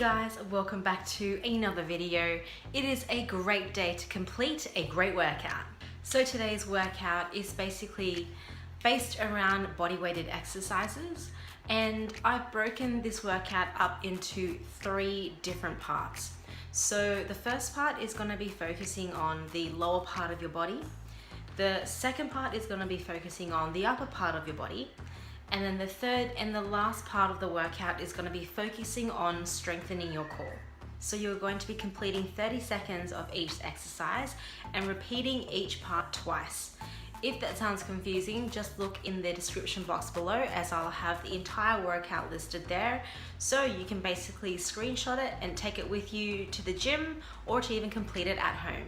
guys, welcome back to another video. It is a great day to complete a great workout. So today's workout is basically based around body weighted exercises, and I've broken this workout up into 3 different parts. So the first part is going to be focusing on the lower part of your body. The second part is going to be focusing on the upper part of your body. And then the third and the last part of the workout is going to be focusing on strengthening your core. So you're going to be completing 30 seconds of each exercise and repeating each part twice. If that sounds confusing, just look in the description box below, as I'll have the entire workout listed there. So you can basically screenshot it and take it with you to the gym or to even complete it at home.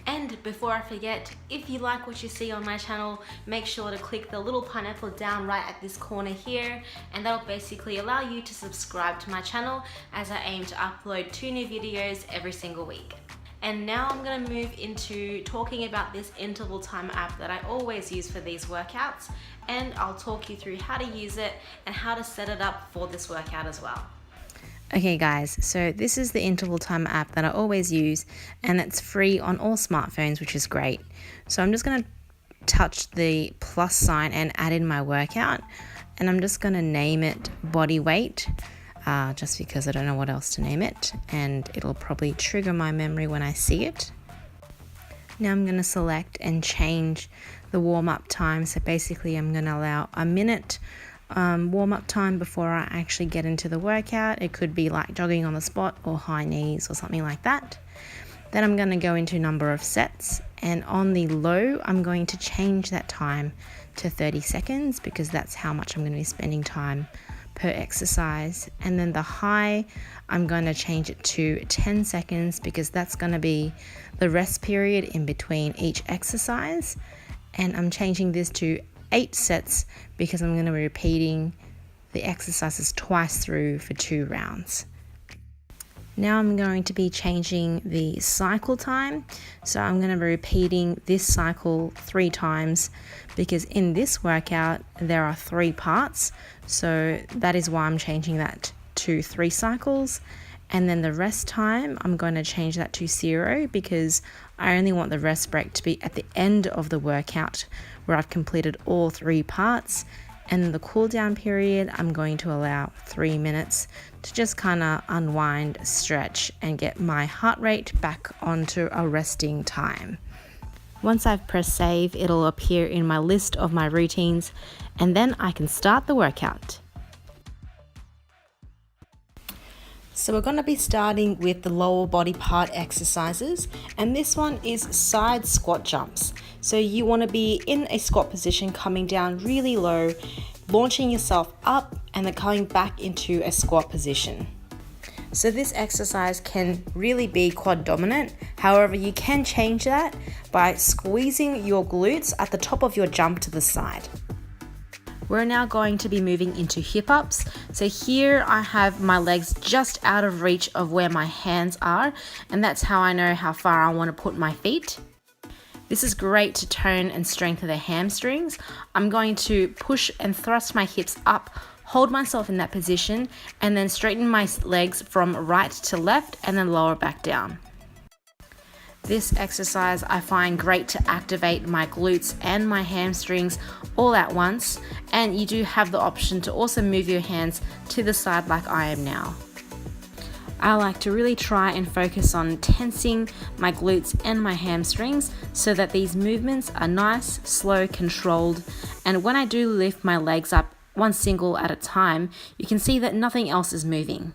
And before I forget, if you like what you see on my channel, make sure to click the little pineapple down right at this corner here, and that'll basically allow you to subscribe to my channel, as I aim to upload 2 new videos every single week. And now I'm going to move into talking about this interval time app that I always use for these workouts, and I'll talk you through how to use it and how to set it up for this workout as well. Okay guys, so this is the interval time app that I always use, and it's free on all smartphones, which is great. So I'm just going to touch the plus sign and add in my workout, and I'm just going to name it body weight, just because I don't know what else to name it, and it'll probably trigger my memory when I see it. Now I'm going to select and change the warm-up time. So basically I'm going to allow a minute warm-up time before I actually get into the workout. It could be like jogging on the spot or high knees or something like that. Then I'm going to go into number of sets, and on the low I'm going to change that time to 30 seconds because that's how much I'm going to be spending time per exercise. And then the high, I'm going to change it to 10 seconds because that's going to be the rest period in between each exercise. And I'm changing this to 8 sets because I'm going to be repeating the exercises twice through for 2 rounds. Now I'm going to be changing the cycle time. So I'm going to be repeating this cycle 3 times because in this workout there are 3 parts. So that is why I'm changing that to 3 cycles. And then the rest time, I'm going to change that to 0 because I only want the rest break to be at the end of the workout where I've completed all 3 parts. And in the cool down period, I'm going to allow 3 minutes to just kind of unwind, stretch, and get my heart rate back onto a resting time. Once I've pressed save, it'll appear in my list of my routines, and then I can start the workout. So we're going to be starting with the lower body part exercises, and this one is side squat jumps. So you want to be in a squat position, coming down really low, launching yourself up and then coming back into a squat position. So this exercise can really be quad dominant. However, you can change that by squeezing your glutes at the top of your jump to the side. We're now going to be moving into hip ups. So here I have my legs just out of reach of where my hands are, and that's how I know how far I want to put my feet. This is great to tone and strengthen the hamstrings. I'm going to push and thrust my hips up, hold myself in that position, and then straighten my legs from right to left and then lower back down. This exercise I find great to activate my glutes and my hamstrings all at once, and you do have the option to also move your hands to the side like I am now. I like to really try and focus on tensing my glutes and my hamstrings so that these movements are nice, slow, controlled, and when I do lift my legs up one single at a time, you can see that nothing else is moving.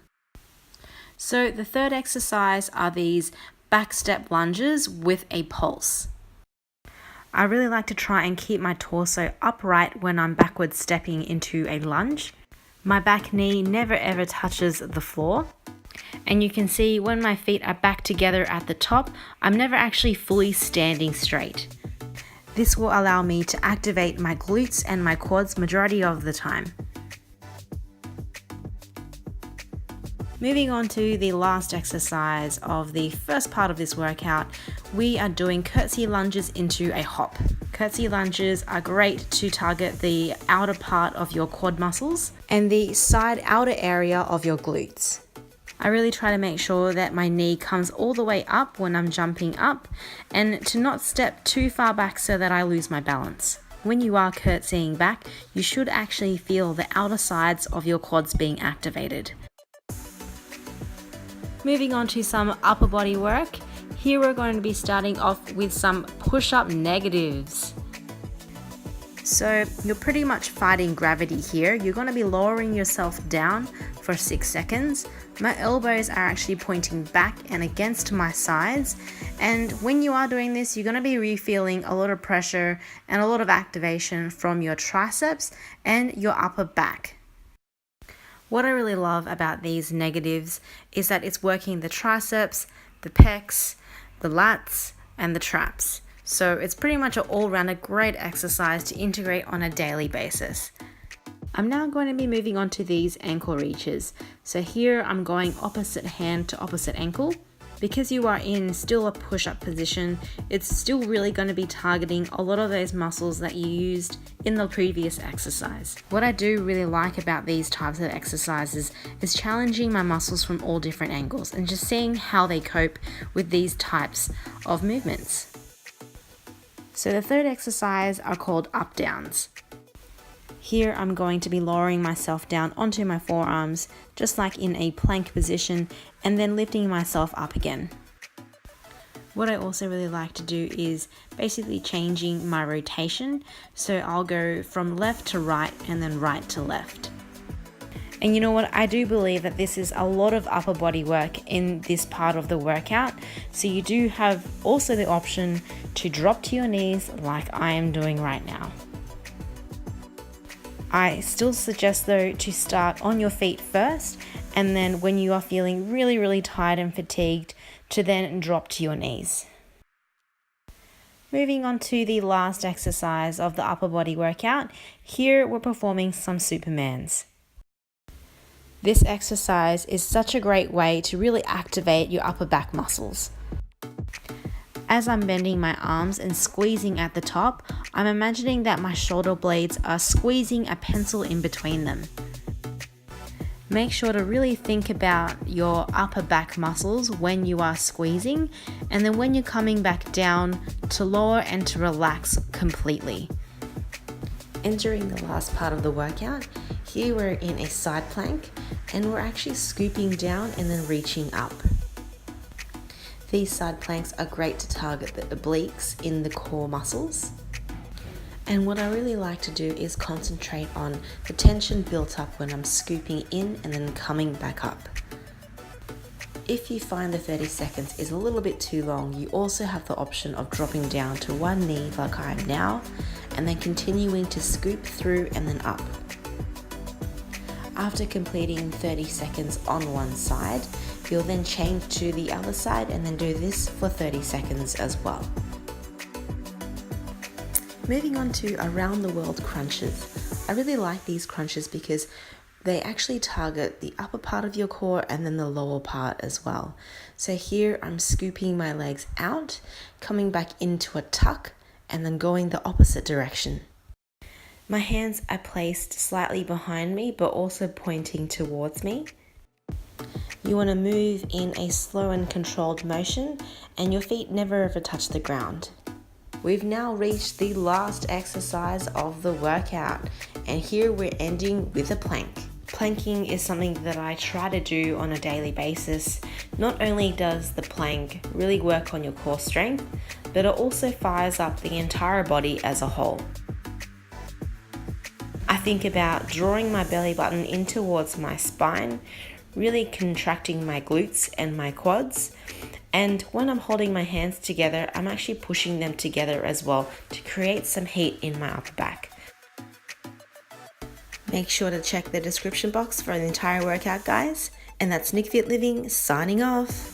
So the third exercise are these back step lunges with a pulse. I really like to try and keep my torso upright when I'm backward stepping into a lunge. My back knee never ever touches the floor. And you can see when my feet are back together at the top, I'm never actually fully standing straight. This will allow me to activate my glutes and my quads majority of the time. Moving on to the last exercise of the first part of this workout, we are doing curtsy lunges into a hop. Curtsy lunges are great to target the outer part of your quad muscles and the side outer area of your glutes. I really try to make sure that my knee comes all the way up when I'm jumping up and to not step too far back so that I lose my balance. When you are curtsying back, you should actually feel the outer sides of your quads being activated. Moving on to some upper body work. Here we're going to be starting off with some push-up negatives. So you're pretty much fighting gravity here. You're going to be lowering yourself down for 6 seconds. My elbows are actually pointing back and against my sides. And when you are doing this, you're going to be refeeling a lot of pressure and a lot of activation from your triceps and your upper back. What I really love about these negatives is that it's working the triceps, the pecs, the lats, and the traps. So it's pretty much an all-round great exercise to integrate on a daily basis. I'm now going to be moving on to these ankle reaches. So here I'm going opposite hand to opposite ankle. Because you are in still a push-up position, it's still really going to be targeting a lot of those muscles that you used in the previous exercise. What I do really like about these types of exercises is challenging my muscles from all different angles and just seeing how they cope with these types of movements. So the third exercise are called up downs. Here I'm going to be lowering myself down onto my forearms, just like in a plank position, and then lifting myself up again. What I also really like to do is basically changing my rotation. So I'll go from left to right and then right to left. And you know what? I do believe that this is a lot of upper body work in this part of the workout. So you do have also the option to drop to your knees like I am doing right now. I still suggest though to start on your feet first, and then when you are feeling really tired and fatigued, to then drop to your knees. Moving on to the last exercise of the upper body workout, here we're performing some Supermans. This exercise is such a great way to really activate your upper back muscles. As I'm bending my arms and squeezing at the top, I'm imagining that my shoulder blades are squeezing a pencil in between them. Make sure to really think about your upper back muscles when you are squeezing, and then when you're coming back down, to lower and to relax completely. Entering the last part of the workout, here we're in a side plank and we're actually scooping down and then reaching up. These side planks are great to target the obliques in the core muscles. And what I really like to do is concentrate on the tension built up when I'm scooping in and then coming back up. If you find the 30 seconds is a little bit too long, you also have the option of dropping down to one knee like I am now, and then continuing to scoop through and then up. After completing 30 seconds on one side, you'll then change to the other side and then do this for 30 seconds as well. Moving on to around the world crunches. I really like these crunches because they actually target the upper part of your core and then the lower part as well. So here I'm scooping my legs out, coming back into a tuck, and then going the opposite direction. My hands are placed slightly behind me but also pointing towards me. You want to move in a slow and controlled motion, and your feet never ever touch the ground. We've now reached the last exercise of the workout, and here we're ending with a plank. Planking is something that I try to do on a daily basis. Not only does the plank really work on your core strength, but it also fires up the entire body as a whole. I think about drawing my belly button in towards my spine, really contracting my glutes and my quads. And when I'm holding my hands together, I'm actually pushing them together as well to create some heat in my upper back. Make sure to check the description box for the entire workout, guys. And that's Nicfitliving signing off.